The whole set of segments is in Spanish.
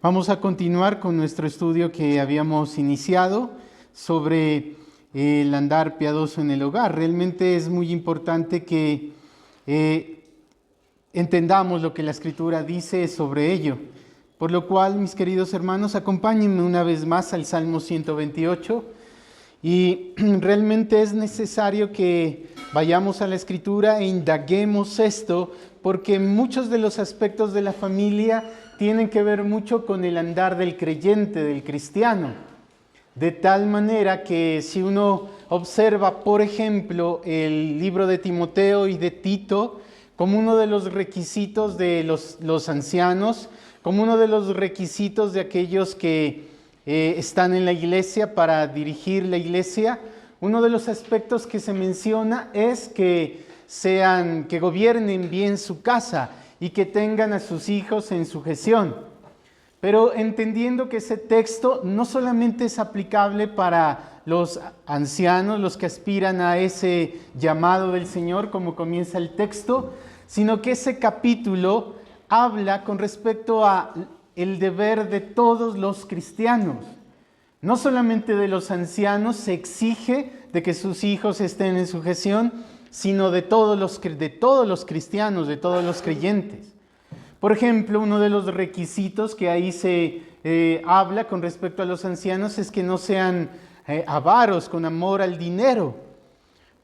Vamos a continuar con nuestro estudio que habíamos iniciado sobre el andar piadoso en el hogar. Realmente es muy importante que entendamos lo que la Escritura dice sobre ello. Por lo cual, mis queridos hermanos, acompáñenme una vez más al Salmo 128. Y realmente es necesario que vayamos a la Escritura e indaguemos esto, porque muchos de los aspectos de la familia tienen que ver mucho con el andar del creyente, del cristiano. De tal manera que si uno observa, por ejemplo, el libro de Timoteo y de Tito, como uno de los requisitos de los ancianos, como uno de los requisitos de aquellos que están en la iglesia para dirigir la iglesia, uno de los aspectos que se menciona es que gobiernen bien su casa y que tengan a sus hijos en sujeción. Pero entendiendo que ese texto no solamente es aplicable para los ancianos, los que aspiran a ese llamado del Señor, como comienza el texto, sino que ese capítulo habla con respecto a el deber de todos los cristianos. No solamente de los ancianos se exige de que sus hijos estén en sujeción, sino de todos los cristianos, de todos los creyentes. Por ejemplo, uno de los requisitos que ahí se habla con respecto a los ancianos es que no sean avaros, con amor al dinero.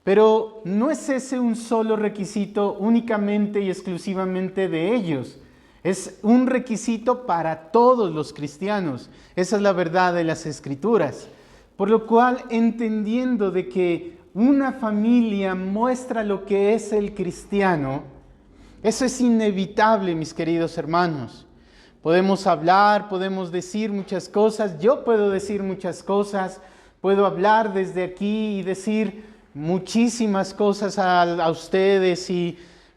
Pero no es ese un solo requisito únicamente y exclusivamente de ellos. Es un requisito para todos los cristianos. Esa es la verdad de las Escrituras. Por lo cual, entendiendo de que una familia muestra lo que es el cristiano, eso es inevitable, mis queridos hermanos. Podemos hablar, podemos decir muchas cosas, yo puedo decir muchas cosas, puedo hablar desde aquí y decir muchísimas cosas a ustedes,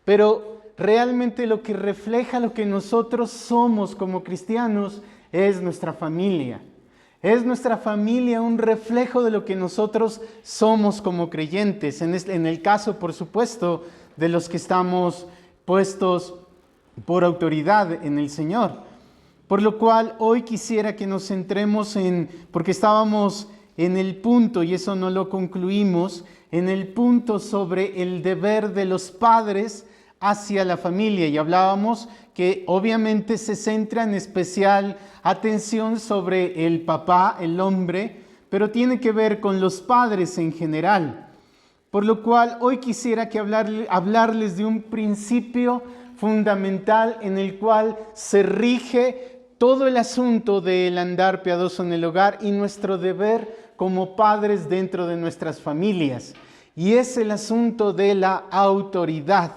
pero realmente lo que refleja lo que nosotros somos como cristianos es nuestra familia. Es nuestra familia un reflejo de lo que nosotros somos como creyentes, en el caso, por supuesto, de los que estamos puestos por autoridad en el Señor. Por lo cual, hoy quisiera que nos centremos porque estábamos en el punto, y eso no lo concluimos, en el punto sobre el deber de los padres hacia la familia, y hablábamos que obviamente se centra en especial atención sobre el papá, el hombre, pero tiene que ver con los padres en general. Por lo cual hoy quisiera hablarles de un principio fundamental en el cual se rige todo el asunto del andar piadoso en el hogar y nuestro deber como padres dentro de nuestras familias. Y es el asunto de la autoridad.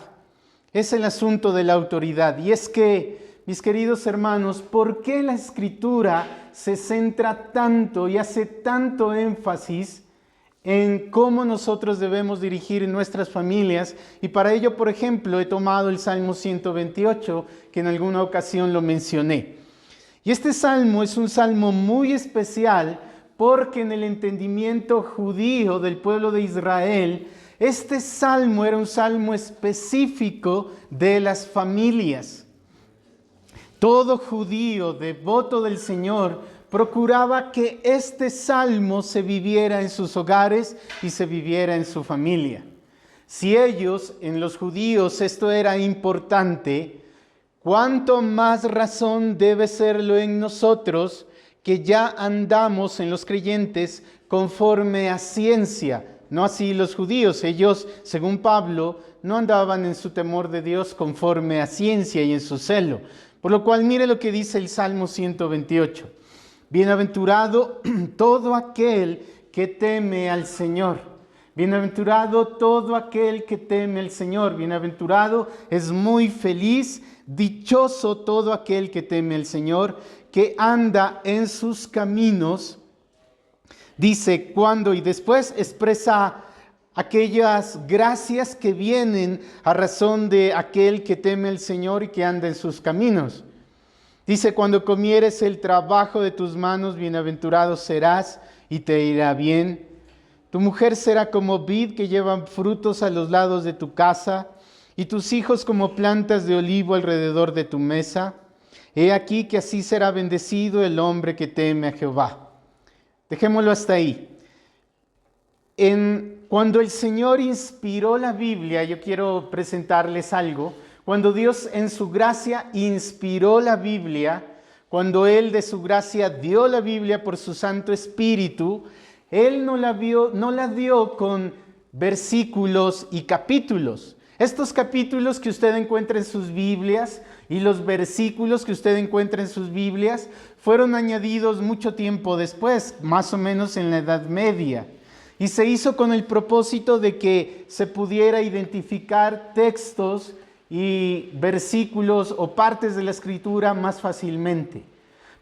Es el asunto de la autoridad. Y es que, mis queridos hermanos, ¿por qué la Escritura se centra tanto y hace tanto énfasis en cómo nosotros debemos dirigir nuestras familias? Y para ello, por ejemplo, he tomado el Salmo 128, que en alguna ocasión lo mencioné. Y este salmo es un salmo muy especial porque en el entendimiento judío del pueblo de Israel, este salmo era un salmo específico de las familias. Todo judío devoto del Señor procuraba que este salmo se viviera en sus hogares y se viviera en su familia. Si ellos, en los judíos, esto era importante, ¿cuánto más razón debe serlo en nosotros que ya andamos en los creyentes conforme a ciencia? No así los judíos, ellos, según Pablo, no andaban en su temor de Dios conforme a ciencia y en su celo. Por lo cual, mire lo que dice el Salmo 128. Bienaventurado todo aquel que teme al Señor. Bienaventurado todo aquel que teme al Señor. Bienaventurado es muy feliz, dichoso todo aquel que teme al Señor, que anda en sus caminos. Dice cuándo y después expresa aquellas gracias que vienen a razón de aquel que teme al Señor y que anda en sus caminos. Dice, cuando comieres el trabajo de tus manos, bienaventurado serás y te irá bien. Tu mujer será como vid que llevan frutos a los lados de tu casa, y tus hijos como plantas de olivo alrededor de tu mesa. He aquí que así será bendecido el hombre que teme a Jehová. Dejémoslo hasta ahí. Cuando el Señor inspiró la Biblia, yo quiero presentarles algo. Cuando Dios en su gracia inspiró la Biblia, cuando Él de su gracia dio la Biblia por su Santo Espíritu, Él no la dio con versículos y capítulos. Estos capítulos que usted encuentra en sus Biblias y los versículos que usted encuentra en sus Biblias fueron añadidos mucho tiempo después, más o menos en la Edad Media. Y se hizo con el propósito de que se pudiera identificar textos y versículos o partes de la Escritura más fácilmente.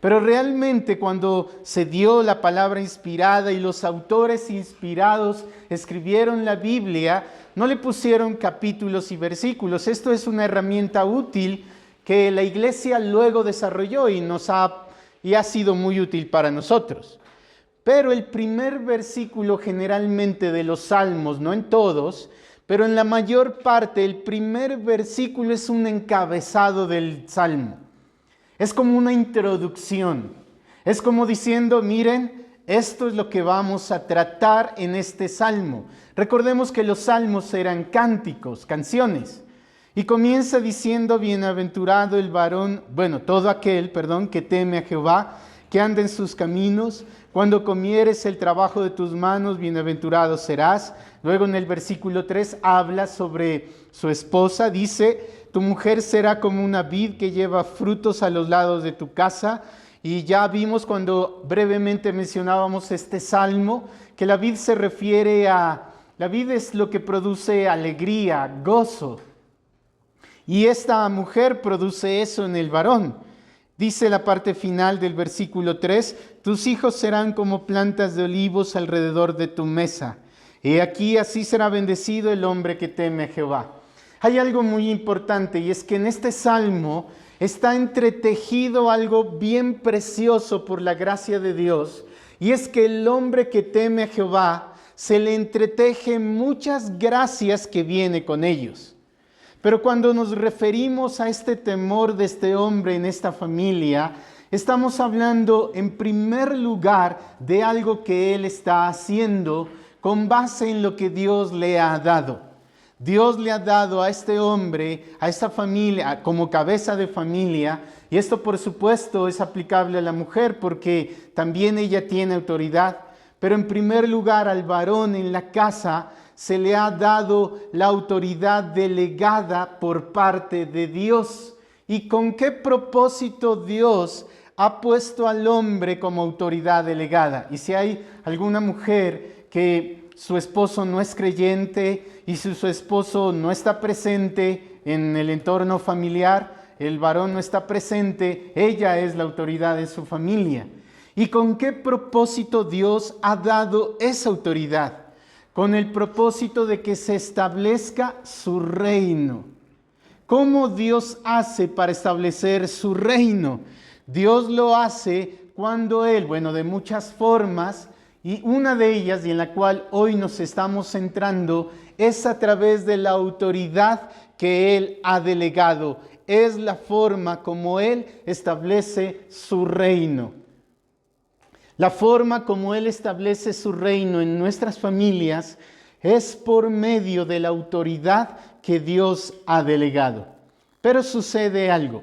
Pero realmente cuando se dio la palabra inspirada y los autores inspirados escribieron la Biblia, no le pusieron capítulos y versículos. Esto es una herramienta útil que la iglesia luego desarrolló y ha sido muy útil para nosotros. Pero el primer versículo generalmente de los salmos, no en todos, pero en la mayor parte, el primer versículo es un encabezado del salmo. Es como una introducción. Es como diciendo, miren, esto es lo que vamos a tratar en este salmo. Recordemos que los salmos eran cánticos, canciones. Y comienza diciendo, bienaventurado el varón, todo aquel, que teme a Jehová, que anda en sus caminos. Cuando comieres el trabajo de tus manos, bienaventurado serás. Luego en el versículo 3 habla sobre su esposa. Dice, tu mujer será como una vid que lleva frutos a los lados de tu casa. Y ya vimos cuando brevemente mencionábamos este salmo, que la vid se refiere la vid es lo que produce alegría, gozo. Y esta mujer produce eso en el varón. Dice la parte final del versículo 3, tus hijos serán como plantas de olivos alrededor de tu mesa. He aquí, así será bendecido el hombre que teme a Jehová. Hay algo muy importante y es que en este salmo está entretejido algo bien precioso por la gracia de Dios. Y es que el hombre que teme a Jehová se le entreteje muchas gracias que viene con ellos. Pero cuando nos referimos a este temor de este hombre en esta familia, estamos hablando en primer lugar de algo que él está haciendo con base en lo que Dios le ha dado. Dios le ha dado a este hombre, a esta familia, como cabeza de familia, y esto por supuesto es aplicable a la mujer porque también ella tiene autoridad, pero en primer lugar al varón en la casa se le ha dado la autoridad delegada por parte de Dios. ¿Y con qué propósito Dios ha puesto al hombre como autoridad delegada? Y si hay alguna mujer que su esposo no es creyente y si su esposo no está presente en el entorno familiar, el varón no está presente, ella es la autoridad de su familia. ¿Y con qué propósito Dios ha dado esa autoridad? Con el propósito de que se establezca su reino. ¿Cómo Dios hace para establecer su reino? Dios lo hace cuando Él, de muchas formas, y una de ellas, y en la cual hoy nos estamos centrando, es a través de la autoridad que Él ha delegado. Es la forma como Él establece su reino. La forma como Él establece su reino en nuestras familias es por medio de la autoridad que Dios ha delegado. Pero sucede algo.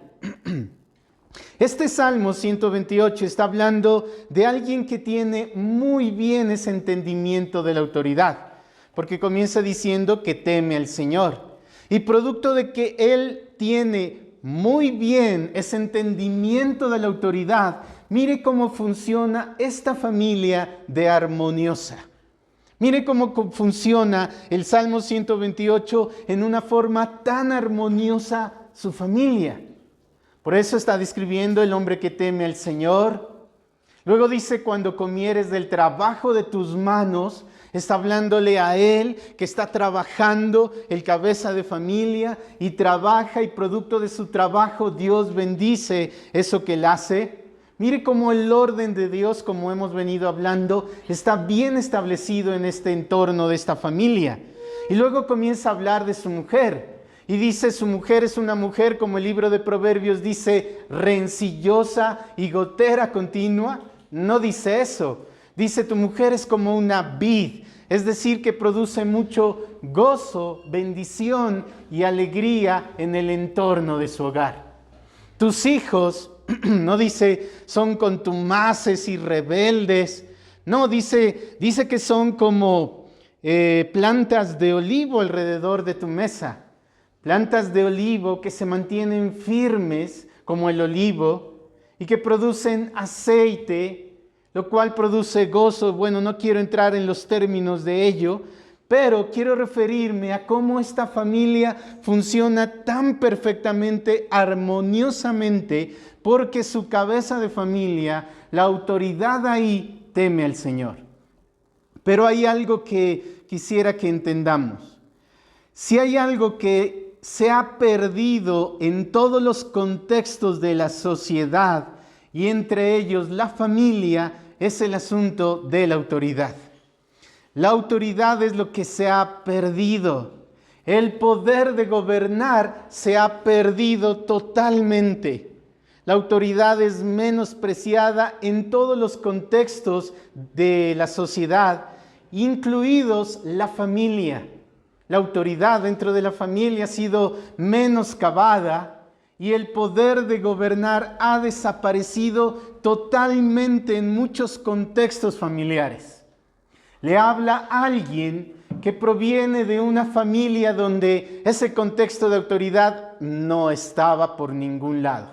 Este Salmo 128 está hablando de alguien que tiene muy bien ese entendimiento de la autoridad, porque comienza diciendo que teme al Señor. Y producto de que Él tiene muy bien ese entendimiento de la autoridad, mire cómo funciona esta familia de armoniosa. Mire cómo funciona el Salmo 128 en una forma tan armoniosa su familia. Por eso está describiendo el hombre que teme al Señor. Luego dice, cuando comieres del trabajo de tus manos, está hablándole a él que está trabajando, el cabeza de familia, y trabaja y producto de su trabajo Dios bendice eso que él hace. Mire cómo el orden de Dios, como hemos venido hablando, está bien establecido en este entorno de esta familia. Y luego comienza a hablar de su mujer. Y dice, su mujer es una mujer, como el libro de Proverbios dice, rencillosa y gotera continua. No dice eso. Dice, tu mujer es como una vid, es decir, que produce mucho gozo, bendición y alegría en el entorno de su hogar. Tus hijos, no dice, son contumaces y rebeldes. No, dice que son como plantas de olivo alrededor de tu mesa. Plantas de olivo que se mantienen firmes como el olivo y que producen aceite, lo cual produce gozo. Bueno, no quiero entrar en los términos de ello, pero quiero referirme a cómo esta familia funciona tan perfectamente, armoniosamente, porque su cabeza de familia, la autoridad ahí, teme al Señor. Pero hay algo que quisiera que entendamos. Si hay algo que se ha perdido en todos los contextos de la sociedad y entre ellos la familia, es el asunto de la autoridad. La autoridad es lo que se ha perdido. El poder de gobernar se ha perdido totalmente. La autoridad es menospreciada en todos los contextos de la sociedad, incluidos la familia. La autoridad dentro de la familia ha sido menoscabada y el poder de gobernar ha desaparecido totalmente en muchos contextos familiares. Le habla a alguien que proviene de una familia donde ese contexto de autoridad no estaba por ningún lado,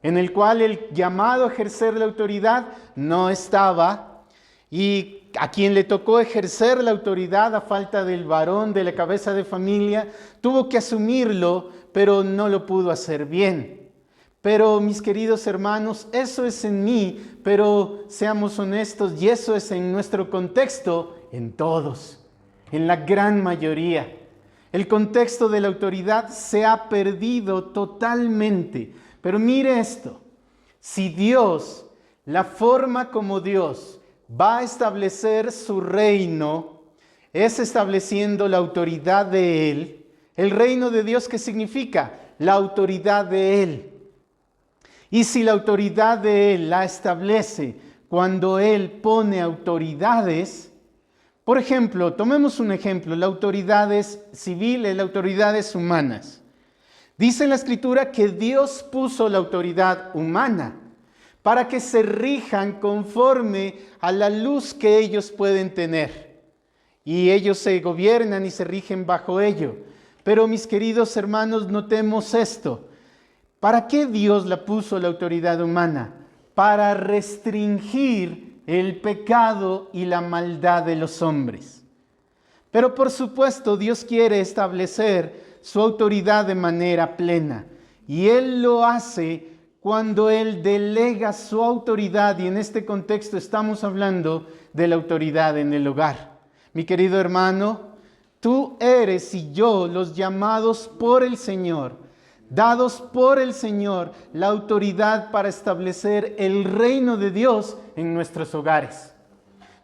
en el cual el llamado a ejercer la autoridad no estaba, y a quien le tocó ejercer la autoridad a falta del varón de la cabeza de familia, tuvo que asumirlo, pero no lo pudo hacer bien. Pero mis queridos hermanos, eso es en mí, pero seamos honestos, y eso es en nuestro contexto, en todos, en la gran mayoría. El contexto de la autoridad se ha perdido totalmente. Pero mire esto, si Dios, la forma como Dios va a establecer su reino, es estableciendo la autoridad de Él. El reino de Dios, ¿qué significa? La autoridad de Él. Y si la autoridad de Él la establece cuando Él pone autoridades, por ejemplo, tomemos un ejemplo, las autoridades civiles, las autoridades humanas. Dice la Escritura que Dios puso la autoridad humana para que se rijan conforme a la luz que ellos pueden tener. Y ellos se gobiernan y se rigen bajo ello. Pero mis queridos hermanos, notemos esto. ¿Para qué Dios la puso la autoridad humana? Para restringir el pecado y la maldad de los hombres. Pero por supuesto, Dios quiere establecer su autoridad de manera plena. Y Él lo hace cuando Él delega su autoridad, y en este contexto estamos hablando de la autoridad en el hogar. Mi querido hermano, tú eres y yo los llamados por el Señor, dados por el Señor la autoridad para establecer el reino de Dios en nuestros hogares.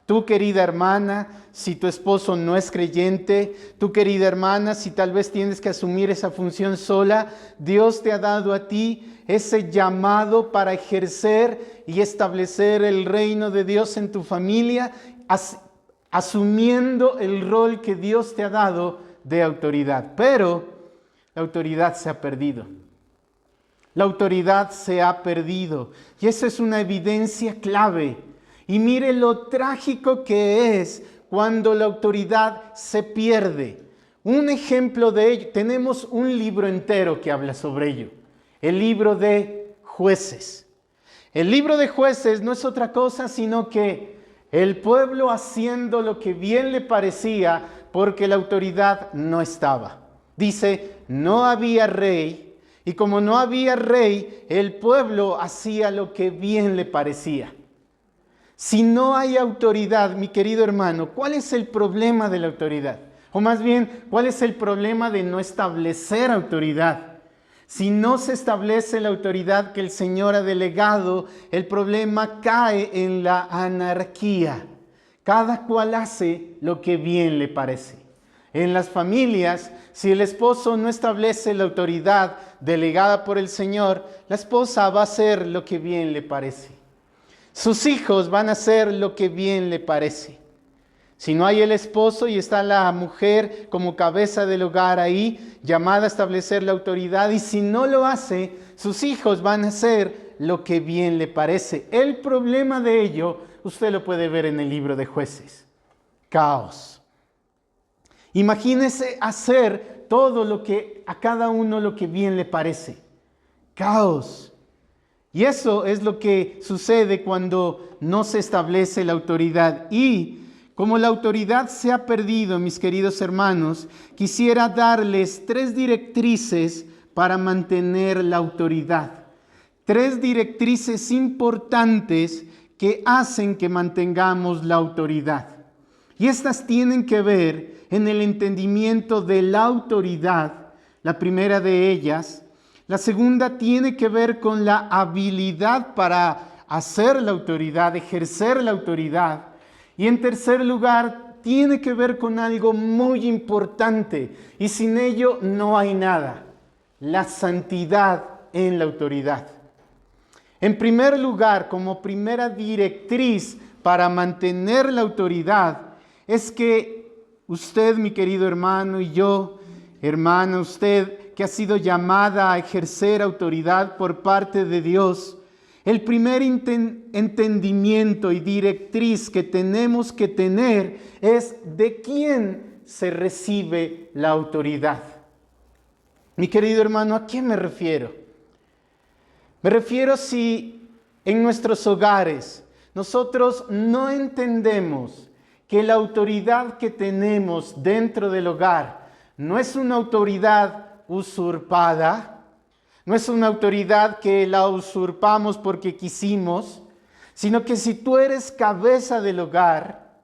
Tú, querida hermana, si tu esposo no es creyente, tú, querida hermana, si tal vez tienes que asumir esa función sola, Dios te ha dado a ti ese llamado para ejercer y establecer el reino de Dios en tu familia, asumiendo el rol que Dios te ha dado de autoridad. Pero la autoridad se ha perdido. La autoridad se ha perdido. Y esa es una evidencia clave. Y mire lo trágico que es cuando la autoridad se pierde. Un ejemplo de ello, tenemos un libro entero que habla sobre ello. El libro de Jueces. El libro de Jueces no es otra cosa sino que el pueblo haciendo lo que bien le parecía porque la autoridad no estaba. Dice, no había rey, y como no había rey, el pueblo hacía lo que bien le parecía. Si no hay autoridad, mi querido hermano, ¿cuál es el problema de la autoridad? O más bien, ¿cuál es el problema de no establecer autoridad? Si no se establece la autoridad que el Señor ha delegado, el problema cae en la anarquía. Cada cual hace lo que bien le parece. En las familias, si el esposo no establece la autoridad delegada por el Señor, la esposa va a hacer lo que bien le parece. Sus hijos van a hacer lo que bien le parece. Si no hay el esposo y está la mujer como cabeza del hogar ahí, llamada a establecer la autoridad, y si no lo hace, sus hijos van a hacer lo que bien le parece. El problema de ello, usted lo puede ver en el libro de Jueces. Caos. Imagínese hacer todo lo que a cada uno lo que bien le parece. Caos. Y eso es lo que sucede cuando no se establece la autoridad. Y como la autoridad se ha perdido, mis queridos hermanos, quisiera darles 3 directrices para mantener la autoridad. 3 directrices importantes que hacen que mantengamos la autoridad. Y estas tienen que ver en el entendimiento de la autoridad, la primera de ellas. La segunda tiene que ver con la habilidad para hacer la autoridad, ejercer la autoridad. Y en tercer lugar, tiene que ver con algo muy importante, y sin ello no hay nada: la santidad en la autoridad. En primer lugar, como primera directriz para mantener la autoridad, es que usted, mi querido hermano, y yo, hermana, usted que ha sido llamada a ejercer autoridad por parte de Dios, el primer entendimiento y directriz que tenemos que tener es de quién se recibe la autoridad. Mi querido hermano, ¿a quién me refiero? Me refiero si en nuestros hogares nosotros no entendemos que la autoridad que tenemos dentro del hogar no es una autoridad usurpada, no es una autoridad que la usurpamos porque quisimos, sino que si tú eres cabeza del hogar,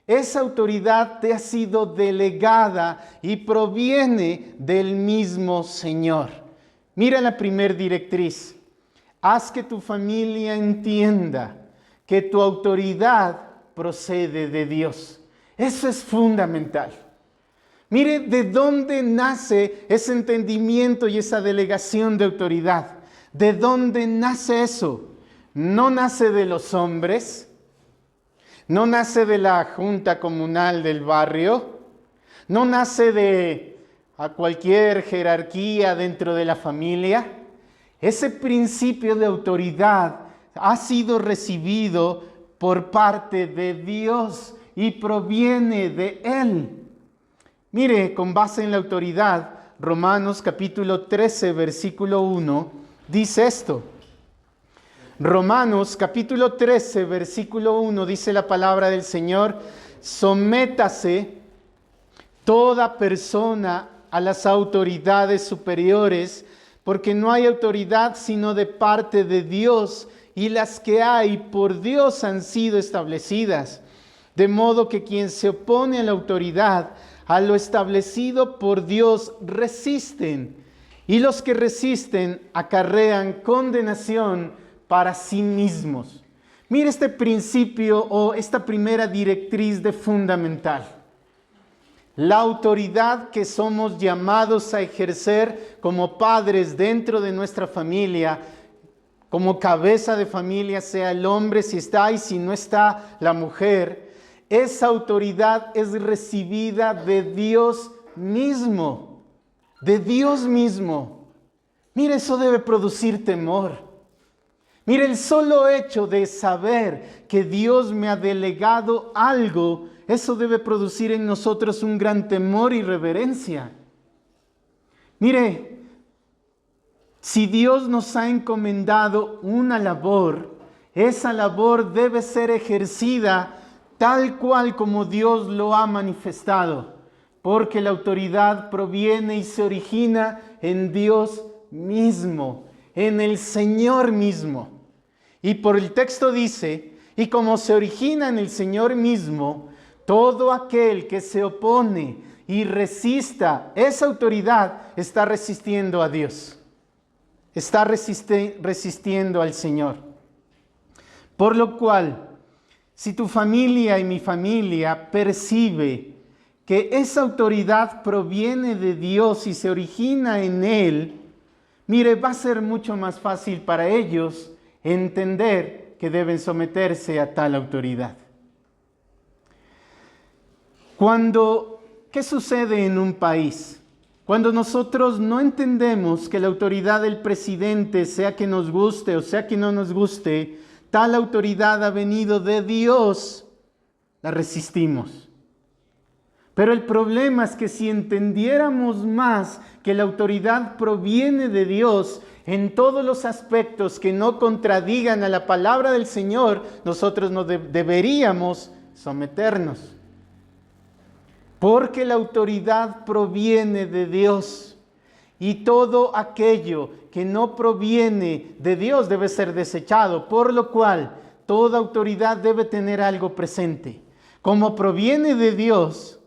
esa autoridad te ha sido delegada y proviene del mismo Señor. Mira la primera directriz: haz que tu familia entienda que tu autoridad procede de Dios. Eso es fundamental. Mire de dónde nace ese entendimiento y esa delegación de autoridad. ¿De dónde nace eso? No nace de los hombres, no nace de la junta comunal del barrio, no nace de cualquier jerarquía dentro de la familia. Ese principio de autoridad ha sido recibido por parte de Dios y proviene de Él. Mire, con base en la autoridad, Romanos capítulo 13, versículo 1, dice esto. Romanos capítulo 13, versículo 1, dice la palabra del Señor: sométase toda persona a las autoridades superiores, porque no hay autoridad sino de parte de Dios, y las que hay por Dios han sido establecidas. De modo que quien se opone a la autoridad, a lo establecido por Dios, resisten, y los que resisten acarrean condenación para sí mismos. Mire este principio o esta primera directriz de fundamental. La autoridad que somos llamados a ejercer como padres dentro de nuestra familia, como cabeza de familia, sea el hombre si está y si no está la mujer, esa autoridad es recibida de Dios mismo, de Dios mismo. Mire, eso debe producir temor. Mire, el solo hecho de saber que Dios me ha delegado algo, eso debe producir en nosotros un gran temor y reverencia. Mire, si Dios nos ha encomendado una labor, esa labor debe ser ejercida tal cual como Dios lo ha manifestado, porque la autoridad proviene y se origina en Dios mismo, en el Señor mismo. Y por el texto dice, y como se origina en el Señor mismo, todo aquel que se opone y resista esa autoridad está resistiendo a Dios. Está resistiendo al Señor. Por lo cual, si tu familia y mi familia percibe que esa autoridad proviene de Dios y se origina en Él, mire, va a ser mucho más fácil para ellos entender que deben someterse a tal autoridad. ¿Qué sucede en un país? Cuando nosotros no entendemos que la autoridad del presidente, sea que nos guste o sea que no nos guste, tal autoridad ha venido de Dios, la resistimos. Pero el problema es que si entendiéramos más que la autoridad proviene de Dios en todos los aspectos que no contradigan a la palabra del Señor, nosotros no deberíamos someternos. Porque la autoridad proviene de Dios y todo aquello que no proviene de Dios debe ser desechado, por lo cual toda autoridad debe tener algo presente. Como proviene de Dios,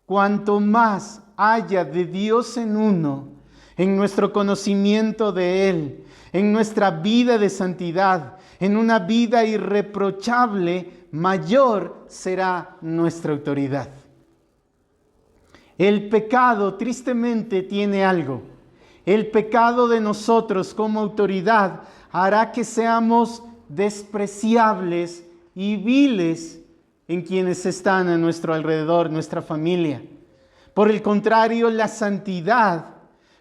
cuanto más haya de Dios en uno, en nuestro conocimiento de Él, en nuestra vida de santidad, en una vida irreprochable, mayor será nuestra autoridad. El pecado tristemente tiene algo. El pecado de nosotros como autoridad hará que seamos despreciables y viles en quienes están a nuestro alrededor, nuestra familia. Por el contrario, la santidad,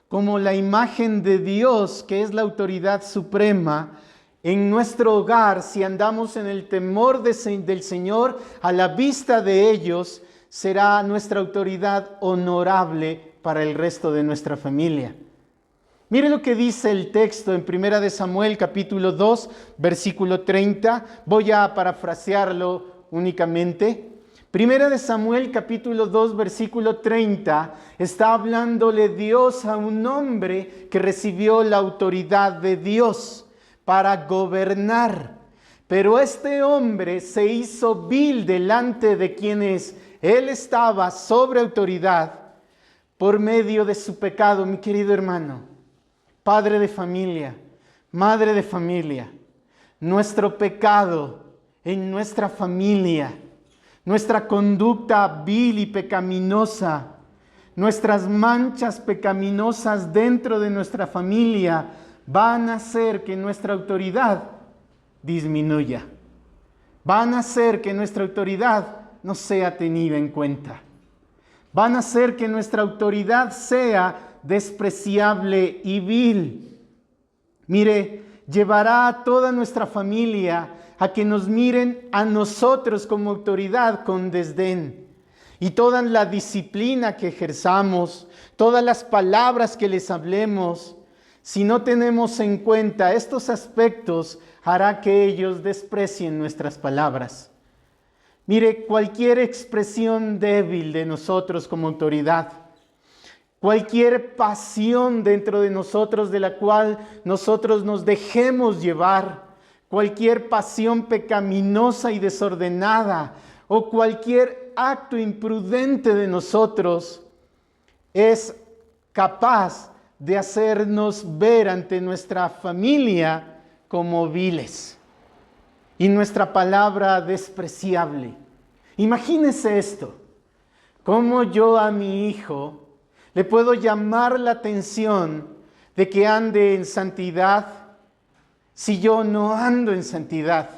como la imagen de Dios, que es la autoridad suprema, en nuestro hogar, si andamos en el temor del Señor, a la vista de ellos, será nuestra autoridad honorable para el resto de nuestra familia. Mire lo que dice el texto en 1 Samuel capítulo 2, versículo 30. Voy a parafrasearlo únicamente. 1 Samuel capítulo 2, versículo 30, está hablándole Dios a un hombre que recibió la autoridad de Dios para gobernar. Pero este hombre se hizo vil delante de quienes él estaba sobre autoridad por medio de su pecado. Mi querido hermano, padre de familia, madre de familia, nuestro pecado en nuestra familia, nuestra conducta vil y pecaminosa, nuestras manchas pecaminosas dentro de nuestra familia van a hacer que nuestra autoridad disminuya. Van a hacer que nuestra autoridad no sea tenida en cuenta. Van a hacer que nuestra autoridad sea despreciable y vil. Mire, llevará a toda nuestra familia a que nos miren a nosotros como autoridad con desdén. Y toda la disciplina que ejerzamos, todas las palabras que les hablemos, si no tenemos en cuenta estos aspectos, hará que ellos desprecien nuestras palabras. Mire, cualquier expresión débil de nosotros como autoridad, cualquier pasión dentro de nosotros de la cual nosotros nos dejemos llevar, cualquier pasión pecaminosa y desordenada o cualquier acto imprudente de nosotros es capaz de hacernos ver ante nuestra familia como viles y nuestra palabra despreciable. Imagínese esto, cómo yo a mi hijo le puedo llamar la atención de que ande en santidad si yo no ando en santidad.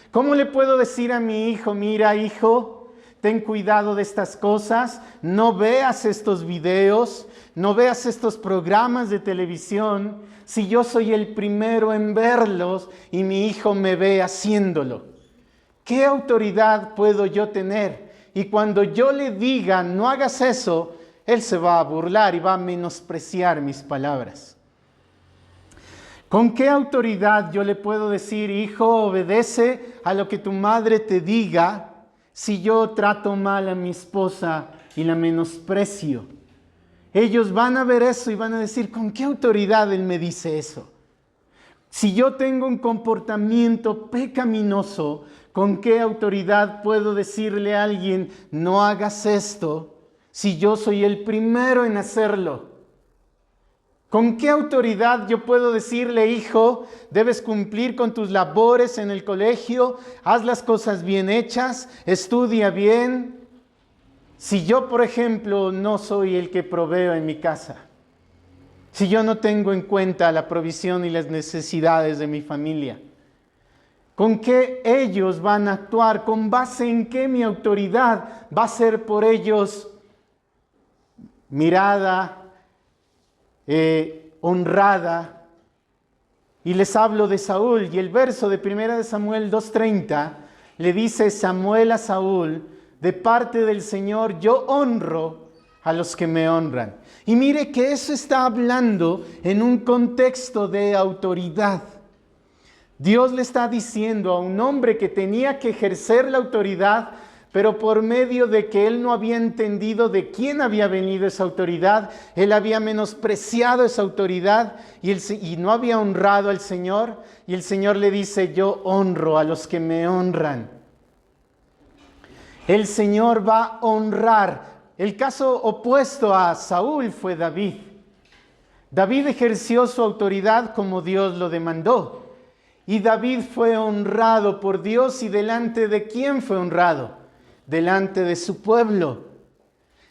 ¿Cómo le puedo decir a mi hijo, mira hijo, ten cuidado de estas cosas, no veas estos videos, no veas estos programas de televisión, si yo soy el primero en verlos y mi hijo me ve haciéndolo? ¿Qué autoridad puedo yo tener? Y cuando yo le diga, no hagas eso, él se va a burlar y va a menospreciar mis palabras. ¿Con qué autoridad yo le puedo decir, hijo, obedece a lo que tu madre te diga, si yo trato mal a mi esposa y la menosprecio? Ellos van a ver eso y van a decir, ¿con qué autoridad él me dice eso? Si yo tengo un comportamiento pecaminoso, ¿con qué autoridad puedo decirle a alguien, no hagas esto, si yo soy el primero en hacerlo? ¿Con qué autoridad yo puedo decirle, hijo, debes cumplir con tus labores en el colegio, haz las cosas bien hechas, estudia bien? Si yo, por ejemplo, no soy el que proveo en mi casa, si yo no tengo en cuenta la provisión y las necesidades de mi familia, ¿con qué ellos van a actuar? ¿Con base en qué mi autoridad va a ser por ellos mirada, honrada? Y les hablo de Saúl, y el verso de 1 Samuel 2:30 le dice Samuel a Saúl: de parte del Señor yo honro a los que me honran. Y mire que eso está hablando en un contexto de autoridad. Dios le está diciendo a un hombre que tenía que ejercer la autoridad, pero por medio de que él no había entendido de quién había venido esa autoridad, él había menospreciado esa autoridad y no había honrado al Señor. Y el Señor le dice: yo honro a los que me honran. El Señor va a honrar. El caso opuesto a Saúl fue David. David ejerció su autoridad como Dios lo demandó. Y David fue honrado por Dios. ¿Y delante de quién fue honrado? Delante de su pueblo.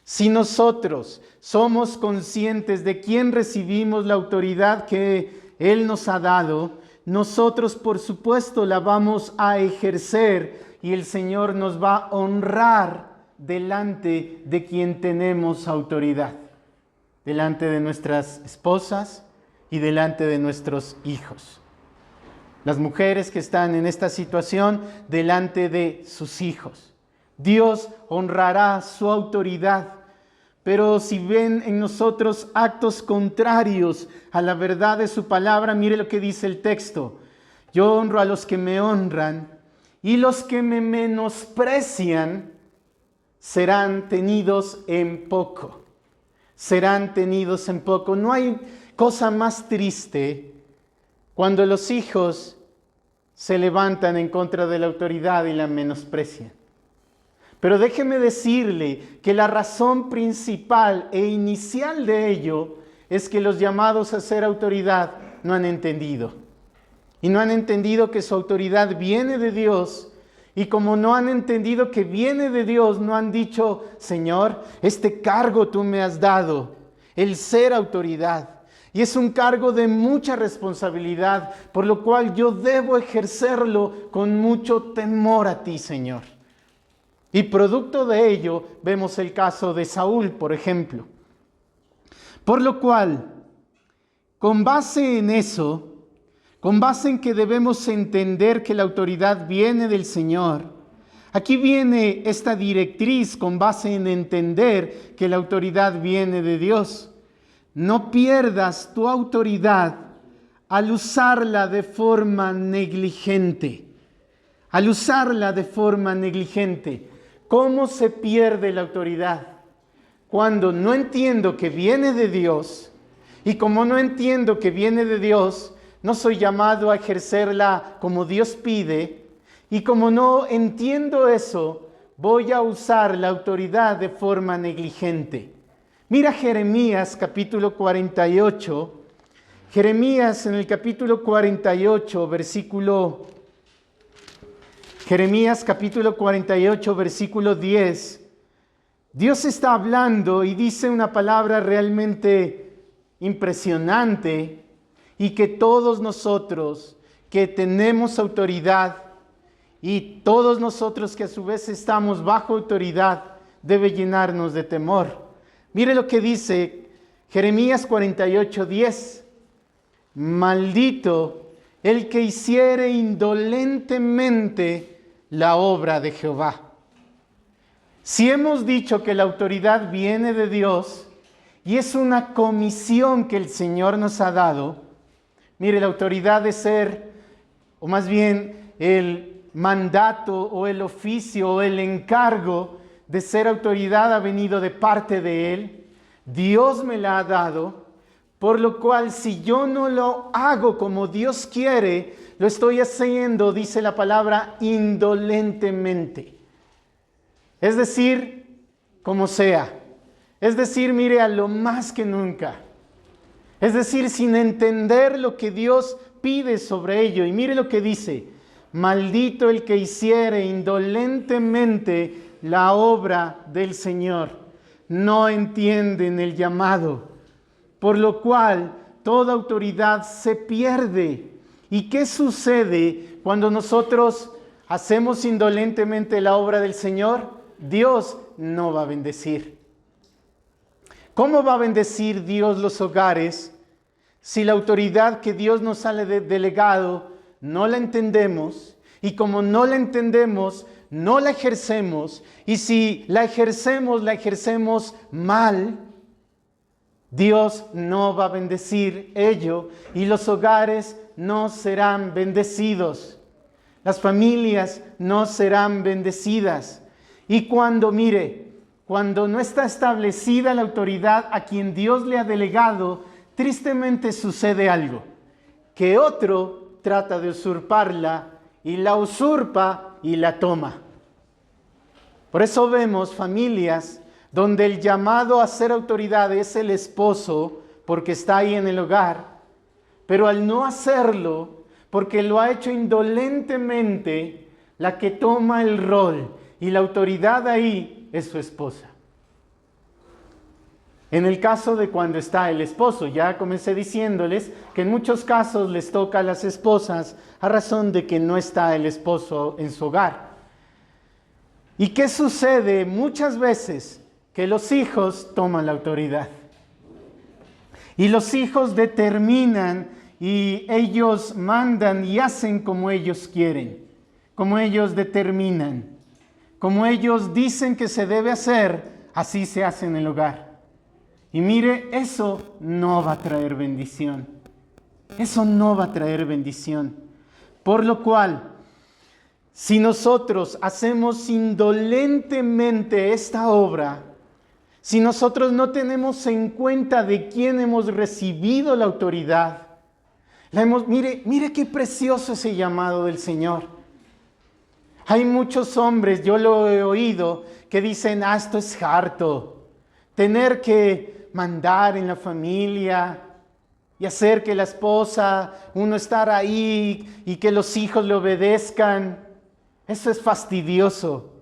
Si nosotros somos conscientes de quién recibimos la autoridad que Él nos ha dado, nosotros por supuesto la vamos a ejercer y el Señor nos va a honrar delante de quien tenemos autoridad, delante de nuestras esposas y delante de nuestros hijos. Las mujeres que están en esta situación, delante de sus hijos. Dios honrará su autoridad, pero si ven en nosotros actos contrarios a la verdad de su palabra, mire lo que dice el texto: yo honro a los que me honran, y los que me menosprecian serán tenidos en poco. Serán tenidos en poco. No hay cosa más triste cuando los hijos se levantan en contra de la autoridad y la menosprecian. Pero déjeme decirle que la razón principal e inicial de ello es que los llamados a ser autoridad no han entendido. Y no han entendido que su autoridad viene de Dios. Y como no han entendido que viene de Dios, no han dicho: Señor, este cargo tú me has dado, el ser autoridad. Y es un cargo de mucha responsabilidad, por lo cual yo debo ejercerlo con mucho temor a ti, Señor. Y producto de ello, vemos el caso de Saúl, por ejemplo. Por lo cual, con base en eso, con base en que debemos entender que la autoridad viene del Señor, aquí viene esta directriz con base en entender que la autoridad viene de Dios. No pierdas tu autoridad al usarla de forma negligente. Al usarla de forma negligente. ¿Cómo se pierde la autoridad? Cuando no entiendo que viene de Dios, y como no entiendo que viene de Dios, no soy llamado a ejercerla como Dios pide, y como no entiendo eso, voy a usar la autoridad de forma negligente. Mira Jeremías capítulo 48, Jeremías en el capítulo 48, Jeremías capítulo 48, versículo 10, Dios está hablando y dice una palabra realmente impresionante y que todos nosotros que tenemos autoridad y todos nosotros que a su vez estamos bajo autoridad debe llenarnos de temor. Mire lo que dice Jeremías 48, 10. Maldito el que hiciere indolentemente la obra de Jehová. Si hemos dicho que la autoridad viene de Dios y es una comisión que el Señor nos ha dado, mire, la autoridad de ser, o más bien el mandato o el oficio o el encargo de ser autoridad ha venido de parte de Él. Dios me la ha dado, por lo cual si yo no lo hago como Dios quiere, lo estoy haciendo, dice la palabra, indolentemente. Es decir, como sea. Es decir, mire, a lo más que nunca. Es decir, sin entender lo que Dios pide sobre ello. Y mire lo que dice: maldito el que hiciere indolentemente la obra del Señor, no entienden el llamado, por lo cual toda autoridad se pierde. ¿Y qué sucede cuando nosotros hacemos indolentemente la obra del Señor? Dios no va a bendecir. ¿Cómo va a bendecir Dios los hogares si la autoridad que Dios nos ha delegado no la entendemos? Y como no la entendemos, no la ejercemos. Y si la ejercemos mal, Dios no va a bendecir ello y los hogares no serán bendecidos. Las familias no serán bendecidas. Y cuando no está establecida la autoridad a quien Dios le ha delegado, tristemente sucede algo, que otro trata de usurparla y la usurpa y la toma. Por eso vemos familias donde el llamado a ser autoridad es el esposo, porque está ahí en el hogar, pero al no hacerlo, porque lo ha hecho indolentemente, la que toma el rol y la autoridad ahí es su esposa. En el caso de cuando está el esposo, ya comencé diciéndoles que en muchos casos les toca a las esposas a razón de que no está el esposo en su hogar. ¿Y qué sucede muchas veces? Que los hijos toman la autoridad. Y los hijos determinan y ellos mandan y hacen como ellos quieren, como ellos determinan, como ellos dicen que se debe hacer, así se hace en el hogar. Y mire, eso no va a traer bendición. Eso no va a traer bendición. Por lo cual, si nosotros hacemos indolentemente esta obra, si nosotros no tenemos en cuenta de quién hemos recibido la autoridad, mire qué precioso ese llamado del Señor. Hay muchos hombres, yo lo he oído, que dicen, esto es harto, tener que mandar en la familia y hacer que la esposa, uno estar ahí y que los hijos le obedezcan, eso es fastidioso.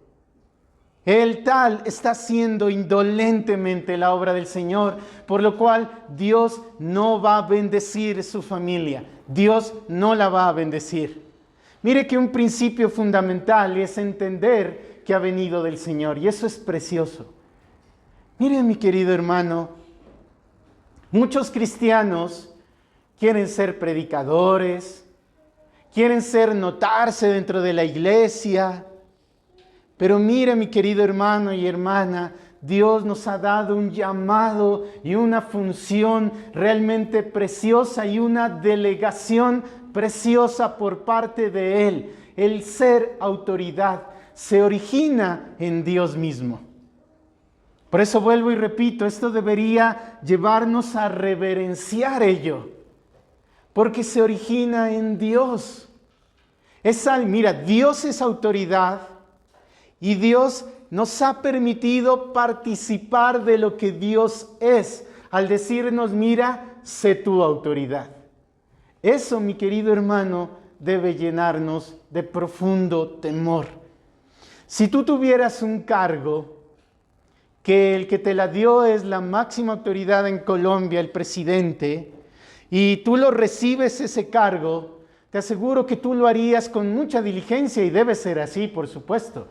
El tal está haciendo indolentemente la obra del Señor, por lo cual Dios no va a bendecir su familia. Dios no la va a bendecir. Mire que un principio fundamental es entender que ha venido del Señor, y eso es precioso. Mire, mi querido hermano, muchos cristianos quieren ser predicadores, quieren notarse dentro de la iglesia. Pero mira, mi querido hermano y hermana, Dios nos ha dado un llamado y una función realmente preciosa y una delegación preciosa por parte de Él. El ser autoridad se origina en Dios mismo. Por eso vuelvo y repito, esto debería llevarnos a reverenciar porque se origina en Dios. Mira, Dios es autoridad. Y Dios nos ha permitido participar de lo que Dios es, al decirnos, mira, sé tu autoridad. Eso, mi querido hermano, debe llenarnos de profundo temor. Si tú tuvieras un cargo, que el que te la dio es la máxima autoridad en Colombia, el presidente, y tú lo recibes ese cargo, te aseguro que tú lo harías con mucha diligencia, y debe ser así, por supuesto.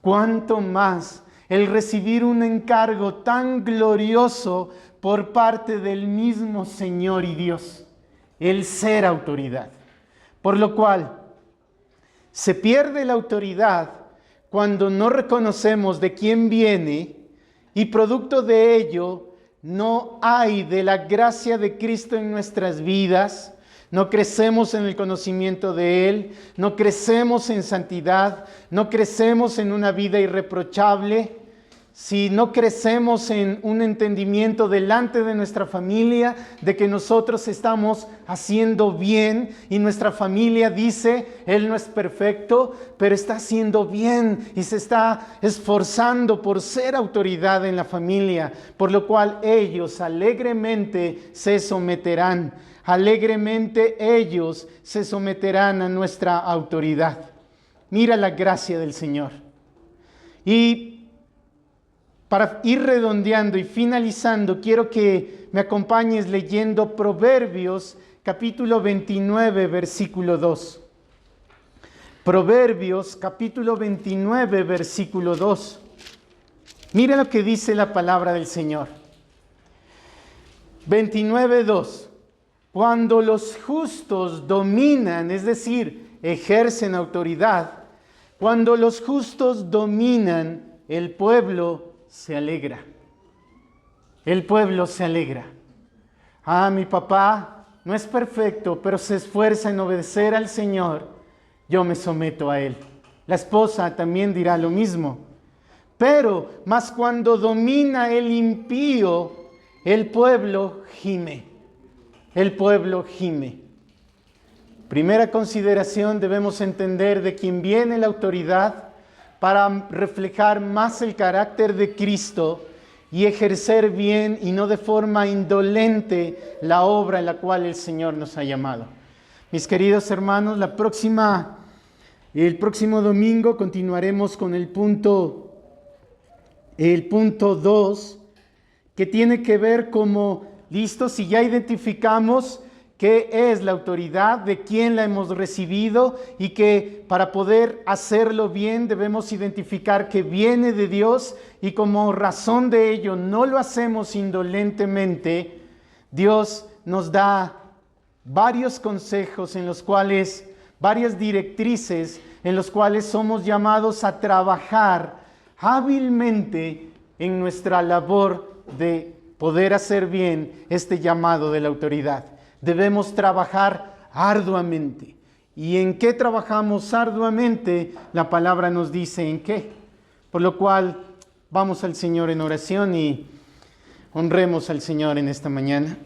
¿Cuánto más el recibir un encargo tan glorioso por parte del mismo Señor y Dios? El ser autoridad. Por lo cual, se pierde la autoridad cuando no reconocemos de quién viene y producto de ello no hay de la gracia de Cristo en nuestras vidas. No crecemos en el conocimiento de Él, no crecemos en santidad, no crecemos en una vida irreprochable. Si no crecemos en un entendimiento delante de nuestra familia de que nosotros estamos haciendo bien y nuestra familia dice, Él no es perfecto, pero está haciendo bien y se está esforzando por ser autoridad en la familia, por lo cual ellos alegremente se someterán. Alegremente ellos se someterán a nuestra autoridad. Mira la gracia del Señor. Y para ir redondeando y finalizando, quiero que me acompañes leyendo Proverbios capítulo 29, versículo 2. Proverbios capítulo 29, versículo 2. Mira lo que dice la palabra del Señor. 29, 2. Cuando los justos dominan, es decir, ejercen autoridad, cuando los justos dominan, el pueblo se alegra. El pueblo se alegra. Mi papá no es perfecto, pero se esfuerza en obedecer al Señor. Yo me someto a Él. La esposa también dirá lo mismo. Pero, más cuando domina el impío, el pueblo gime. El pueblo gime. Primera consideración, debemos entender de quién viene la autoridad para reflejar más el carácter de Cristo y ejercer bien y no de forma indolente la obra en la cual el Señor nos ha llamado. Mis queridos hermanos, el próximo domingo continuaremos con el punto 2, que tiene que ver como, listo, si ya identificamos qué es la autoridad, de quién la hemos recibido y que para poder hacerlo bien debemos identificar que viene de Dios y como razón de ello no lo hacemos indolentemente, Dios nos da varios consejos en los cuales, varias directrices en los cuales somos llamados a trabajar hábilmente en nuestra labor de poder hacer bien este llamado de la autoridad. Debemos trabajar arduamente. ¿Y en qué trabajamos arduamente? La palabra nos dice en qué. Por lo cual, vamos al Señor en oración y honremos al Señor en esta mañana.